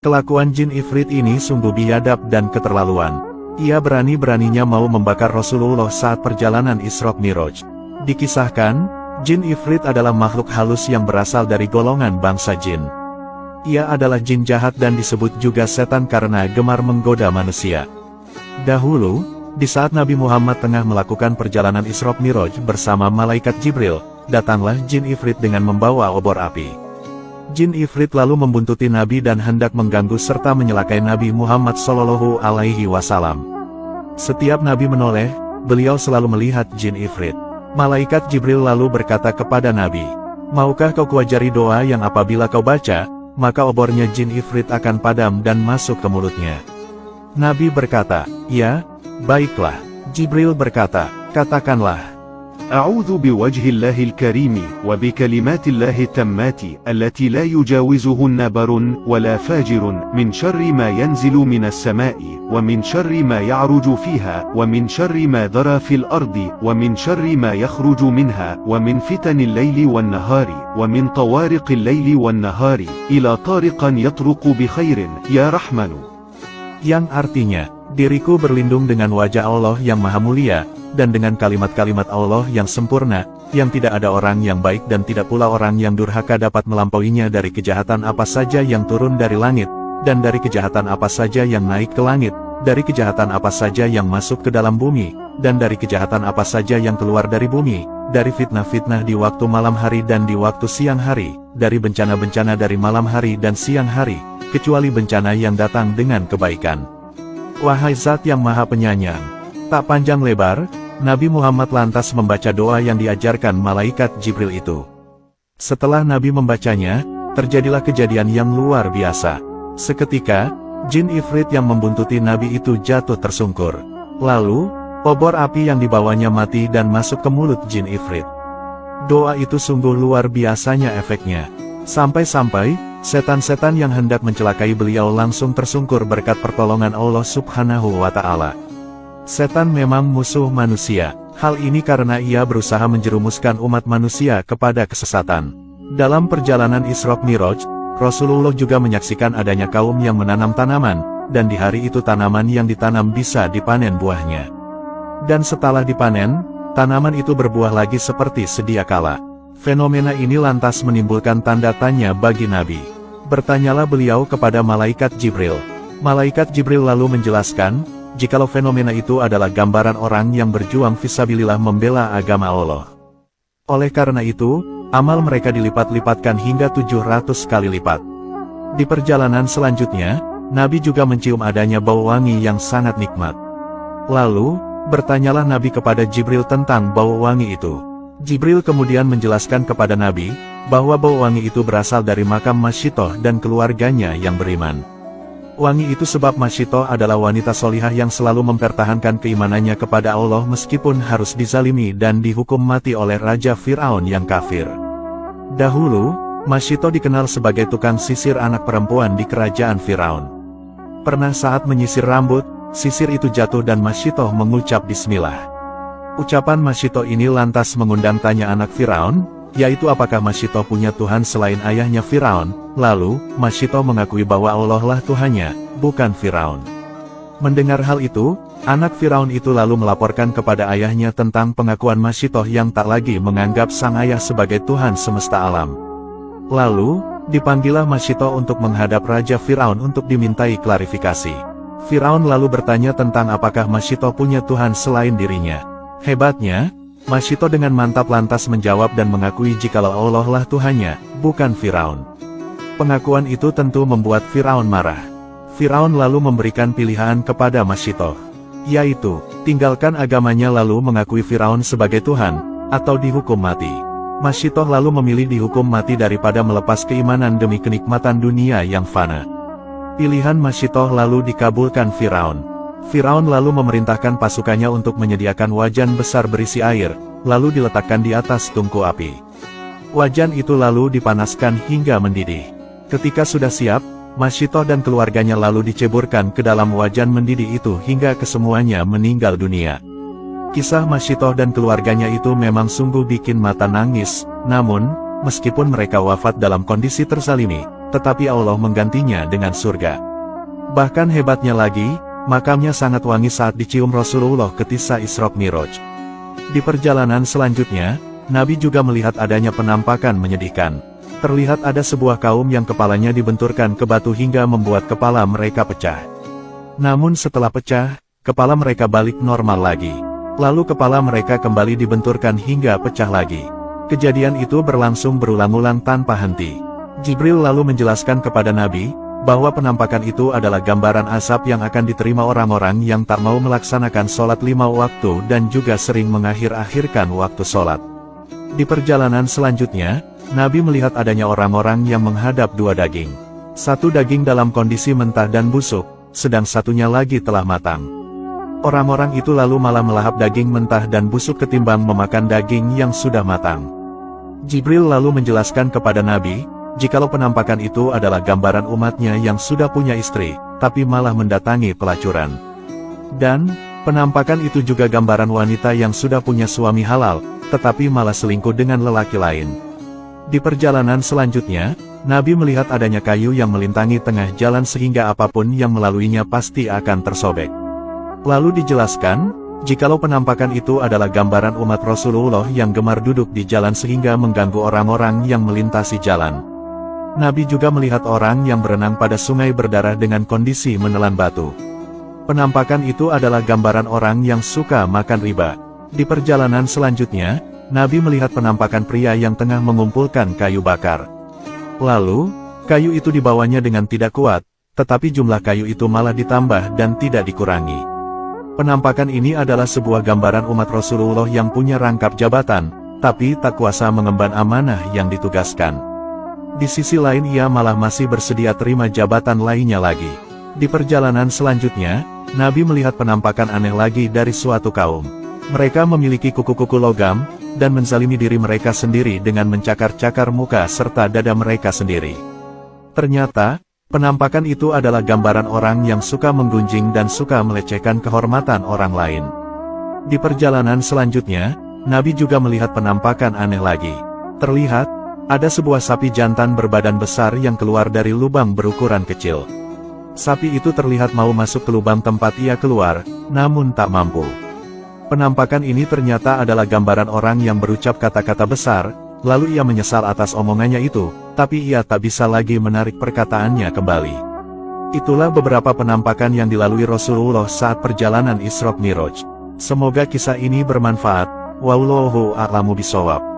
Kelakuan jin ifrit ini sungguh biadab dan keterlaluan. Ia berani-beraninya mau membakar Rasulullah saat perjalanan Isra Miraj. Dikisahkan, jin ifrit adalah makhluk halus yang berasal dari golongan bangsa jin. Ia adalah jin jahat dan disebut juga setan karena gemar menggoda manusia. Dahulu, di saat Nabi Muhammad tengah melakukan perjalanan Isra Miraj bersama malaikat Jibril, datanglah jin ifrit dengan membawa obor api. Jin ifrit lalu membuntuti Nabi dan hendak mengganggu serta menyelakai Nabi Muhammad Shallallahu Alaihi Wasallam. Setiap Nabi menoleh, beliau selalu melihat jin ifrit. Malaikat Jibril lalu berkata kepada Nabi, "Maukah kau kuajari doa yang apabila kau baca, maka obornya jin ifrit akan padam dan masuk ke mulutnya?" Nabi berkata, "Ya, baiklah." Jibril berkata, "Katakanlah, أعوذ بوجه الله الكريم وبكلمات الله التامات التي لا يجاوزهن بر ولا فاجر من شر ما ينزل من السماء ومن شر ما يعرج فيها ومن شر ما ذرى في الأرض ومن شر ما يخرج منها ومن فتن الليل والنهار ومن طوارق الليل والنهار إلى طارقا يطرق بخير يا رحمن." Yang artinya, diriku berlindung dengan wajah Allah yang maha mulia, dan dengan kalimat-kalimat Allah yang sempurna, yang tidak ada orang yang baik dan tidak pula orang yang durhaka dapat melampauinya dari kejahatan apa saja yang turun dari langit, dan dari kejahatan apa saja yang naik ke langit, dari kejahatan apa saja yang masuk ke dalam bumi, dan dari kejahatan apa saja yang keluar dari bumi, dari fitnah-fitnah di waktu malam hari dan di waktu siang hari, dari bencana-bencana dari malam hari dan siang hari, kecuali bencana yang datang dengan kebaikan. Wahai Zat yang Maha Penyayang. Tak panjang lebar, Nabi Muhammad lantas membaca doa yang diajarkan malaikat Jibril itu. Setelah Nabi membacanya, terjadilah kejadian yang luar biasa. Seketika, jin ifrit yang membuntuti Nabi itu jatuh tersungkur. Lalu, obor api yang dibawanya mati dan masuk ke mulut jin ifrit. Doa itu sungguh luar biasanya efeknya. Sampai-sampai, setan-setan yang hendak mencelakai beliau langsung tersungkur berkat pertolongan Allah Subhanahu wa Ta'ala. Setan memang musuh manusia. Hal ini karena ia berusaha menjerumuskan umat manusia kepada kesesatan. Dalam perjalanan Isra Miraj, Rasulullah juga menyaksikan adanya kaum yang menanam tanaman, dan di hari itu tanaman yang ditanam bisa dipanen buahnya. Dan setelah dipanen, tanaman itu berbuah lagi seperti sedia kala. Fenomena ini lantas menimbulkan tanda tanya bagi Nabi. Bertanyalah beliau kepada malaikat Jibril. Malaikat Jibril lalu menjelaskan, jikalau fenomena itu adalah gambaran orang yang berjuang fisabilillah membela agama Allah. Oleh karena itu, amal mereka dilipat-lipatkan hingga 700 kali lipat. Di perjalanan selanjutnya, Nabi juga mencium adanya bau wangi yang sangat nikmat. Lalu, bertanyalah Nabi kepada Jibril tentang bau wangi itu. Jibril kemudian menjelaskan kepada Nabi, bahwa bau wangi itu berasal dari makam Masyitoh dan keluarganya yang beriman. Wangi itu sebab Masyitoh adalah wanita solihah yang selalu mempertahankan keimanannya kepada Allah meskipun harus dizalimi dan dihukum mati oleh Raja Fir'aun yang kafir. Dahulu, Masyitoh dikenal sebagai tukang sisir anak perempuan di kerajaan Fir'aun. Pernah saat menyisir rambut, sisir itu jatuh dan Masyitoh mengucap Bismillah. Ucapan Masyitoh ini lantas mengundang tanya anak Fir'aun, yaitu apakah Masyitoh punya Tuhan selain ayahnya Fir'aun. Lalu, Masyitoh mengakui bahwa Allah lah Tuhannya, bukan Fir'aun. Mendengar hal itu, anak Fir'aun itu lalu melaporkan kepada ayahnya tentang pengakuan Masyitoh yang tak lagi menganggap sang ayah sebagai Tuhan semesta alam. Lalu, dipanggillah Masyitoh untuk menghadap Raja Fir'aun untuk dimintai klarifikasi. Fir'aun lalu bertanya tentang apakah Masyitoh punya Tuhan selain dirinya. Hebatnya, Masyitoh dengan mantap lantas menjawab dan mengakui jikalau Allah lah Tuhannya, bukan Fir'aun. Pengakuan itu tentu membuat Fir'aun marah. Fir'aun lalu memberikan pilihan kepada Masyitoh, yaitu, tinggalkan agamanya lalu mengakui Fir'aun sebagai Tuhan, atau dihukum mati. Masyitoh lalu memilih dihukum mati daripada melepas keimanan demi kenikmatan dunia yang fana. Pilihan Masyitoh lalu dikabulkan Fir'aun. Fir'aun lalu memerintahkan pasukannya untuk menyediakan wajan besar berisi air, lalu diletakkan di atas tungku api. Wajan itu lalu dipanaskan hingga mendidih. Ketika sudah siap, Masyitoh dan keluarganya lalu diceburkan ke dalam wajan mendidih itu hingga kesemuanya meninggal dunia. Kisah Masyitoh dan keluarganya itu memang sungguh bikin mata nangis, namun, meskipun mereka wafat dalam kondisi terzalimi, tetapi Allah menggantinya dengan surga. Bahkan hebatnya lagi, makamnya sangat wangi saat dicium Rasulullah ketika Isra Mi'raj. Di perjalanan selanjutnya, Nabi juga melihat adanya penampakan menyedihkan. Terlihat ada sebuah kaum yang kepalanya dibenturkan ke batu hingga membuat kepala mereka pecah. Namun setelah pecah, kepala mereka balik normal lagi. Lalu kepala mereka kembali dibenturkan hingga pecah lagi. Kejadian itu berlangsung berulang-ulang tanpa henti. Jibril lalu menjelaskan kepada Nabi, bahwa penampakan itu adalah gambaran azab yang akan diterima orang-orang yang tak mau melaksanakan sholat 5 waktu dan juga sering mengakhir-akhirkan waktu sholat. Di perjalanan selanjutnya, Nabi melihat adanya orang-orang yang menghadap 2 daging. Satu daging dalam kondisi mentah dan busuk, sedang satunya lagi telah matang. Orang-orang itu lalu malah melahap daging mentah dan busuk ketimbang memakan daging yang sudah matang. Jibril lalu menjelaskan kepada Nabi, jikalau penampakan itu adalah gambaran umatnya yang sudah punya istri, tapi malah mendatangi pelacuran. Dan, penampakan itu juga gambaran wanita yang sudah punya suami halal, tetapi malah selingkuh dengan lelaki lain. Di perjalanan selanjutnya, Nabi melihat adanya kayu yang melintangi tengah jalan sehingga apapun yang melaluinya pasti akan tersobek. Lalu dijelaskan, jikalau penampakan itu adalah gambaran umat Rasulullah yang gemar duduk di jalan sehingga mengganggu orang-orang yang melintasi jalan. Nabi juga melihat orang yang berenang pada sungai berdarah dengan kondisi menelan batu. Penampakan itu adalah gambaran orang yang suka makan riba. Di perjalanan selanjutnya, Nabi melihat penampakan pria yang tengah mengumpulkan kayu bakar. Lalu, kayu itu dibawanya dengan tidak kuat, tetapi jumlah kayu itu malah ditambah dan tidak dikurangi. Penampakan ini adalah sebuah gambaran umat Rasulullah yang punya rangkap jabatan, tapi tak kuasa mengemban amanah yang ditugaskan. Di sisi lain ia malah masih bersedia terima jabatan lainnya lagi. Di perjalanan selanjutnya, Nabi melihat penampakan aneh lagi dari suatu kaum. Mereka memiliki kuku-kuku logam, dan menzalimi diri mereka sendiri dengan mencakar-cakar muka serta dada mereka sendiri. Ternyata, penampakan itu adalah gambaran orang yang suka menggunjing dan suka melecehkan kehormatan orang lain. Di perjalanan selanjutnya, Nabi juga melihat penampakan aneh lagi. Terlihat, ada sebuah sapi jantan berbadan besar yang keluar dari lubang berukuran kecil. Sapi itu terlihat mau masuk ke lubang tempat ia keluar, namun tak mampu. Penampakan ini ternyata adalah gambaran orang yang berucap kata-kata besar, lalu ia menyesal atas omongannya itu, tapi ia tak bisa lagi menarik perkataannya kembali. Itulah beberapa penampakan yang dilalui Rasulullah saat perjalanan Isra Mi'raj. Semoga kisah ini bermanfaat. Wallahu a'lamu bishawab.